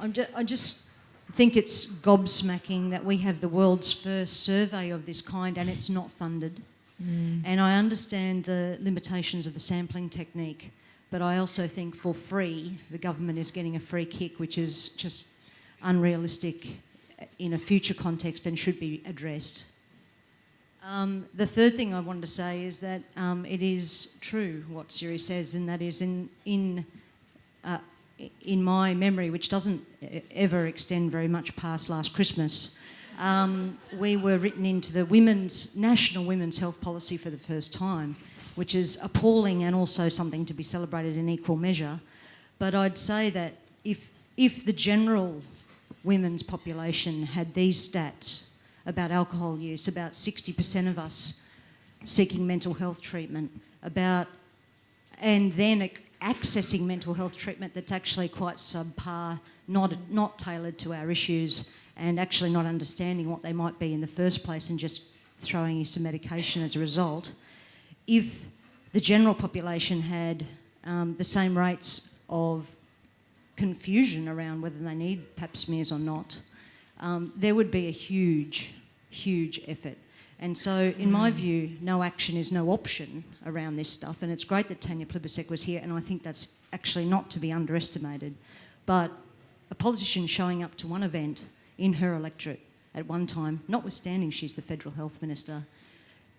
I just think it's gobsmacking that we have the world's first survey of this kind and it's not funded. And I understand the limitations of the sampling technique, but I also think for free, the government is getting a free kick, which is just unrealistic in a future context and should be addressed. The third thing I wanted to say is that it is true what Siri says, and that is in my memory, which doesn't ever extend very much past last Christmas, we were written into the National Women's Health Policy for the first time, which is appalling and also something to be celebrated in equal measure. But I'd say that if the general women's population had these stats about alcohol use, about 60% of us seeking mental health treatment, and then accessing mental health treatment that's actually quite subpar, not tailored to our issues, and actually not understanding what they might be in the first place and just throwing you some medication as a result. If the general population had the same rates of confusion around whether they need pap smears or not, there would be a huge, huge effort. And so, in my view, no action is no option around this stuff. And it's great that Tanya Plibersek was here, and I think that's actually not to be underestimated. But a politician showing up to one event in her electorate at one time, notwithstanding she's the Federal Health Minister,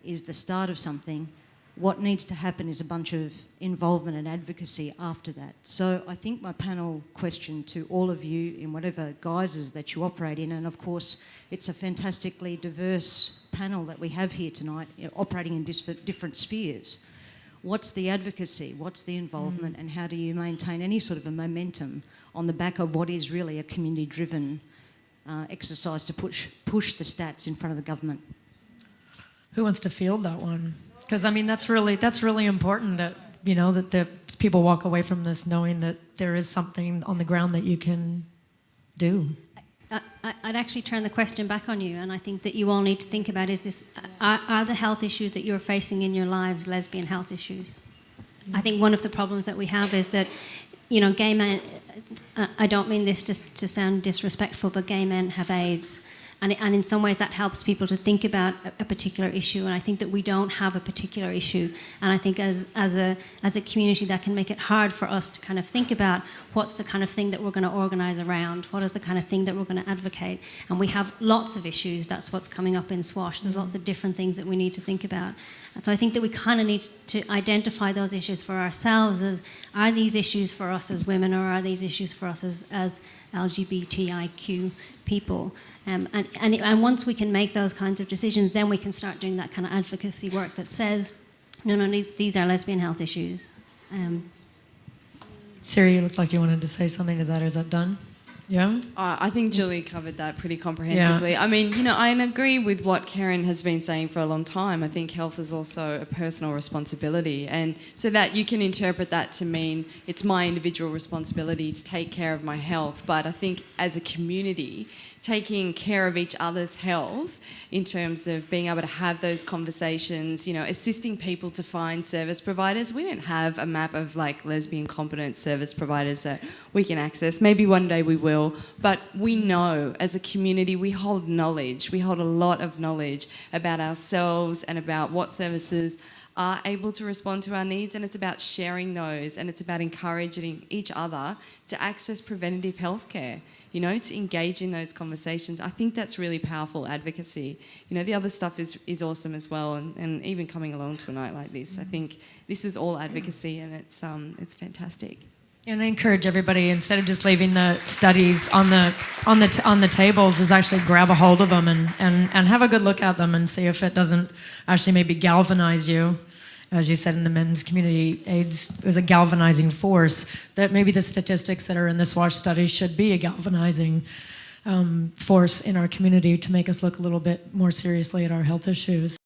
is the start of something. What needs to happen is a bunch of involvement and advocacy after that. So I think my panel question to all of you, in whatever guises that you operate in, and of course it's a fantastically diverse panel that we have here tonight, operating in different spheres. What's the advocacy? What's the involvement? And how do you maintain any sort of a momentum on the back of what is really a community-driven exercise to push the stats in front of the government? Who wants to field that one? Because I mean, that's really important that, you know, that the people walk away from this knowing that there is something on the ground that you can do. I'd actually turn the question back on you, and I think that you all need to think about, is this, are the health issues that you're facing in your lives lesbian health issues? I think one of the problems that we have is that, you know, gay men, I don't mean this just to sound disrespectful, but gay men have AIDS. And in some ways that helps people to think about a particular issue, and I think that we don't have a particular issue, and I think as a community that can make it hard for us to kind of think about what's the kind of thing that we're going to organise around, what is the kind of thing that we're going to advocate, and we have lots of issues. That's what's coming up in SWASH. There's lots of different things that we need to think about. So I think that we kind of need to identify those issues for ourselves as, are these issues for us as women, or are these issues for us as LGBTIQ people? And once we can make those kinds of decisions, then we can start doing that kind of advocacy work that says, no, these are lesbian health issues. Siri, you looked like you wanted to say something to that. Is that done? Yeah? I think Julie covered that pretty comprehensively. Yeah. I mean, you know, I agree with what Karen has been saying for a long time. I think health is also a personal responsibility, and so that you can interpret that to mean it's my individual responsibility to take care of my health, but I think as a community, taking care of each other's health in terms of being able to have those conversations, you know, assisting people to find service providers. We don't have a map of like lesbian competent service providers that we can access. Maybe one day we will, but we know as a community we hold knowledge. We hold a lot of knowledge about ourselves and about what services are able to respond to our needs, and it's about sharing those, and it's about encouraging each other to access preventative healthcare, you know, to engage in those conversations. I think that's really powerful advocacy. You know, the other stuff is awesome as well, and even coming along to a night like this, I think this is all advocacy, and it's fantastic. And I encourage everybody, instead of just leaving the studies on the tables, is actually grab a hold of them and have a good look at them and see if it doesn't actually maybe galvanize you. As you said, in the men's community, AIDS is a galvanizing force, that maybe the statistics that are in the SWASH study should be a galvanizing force in our community to make us look a little bit more seriously at our health issues.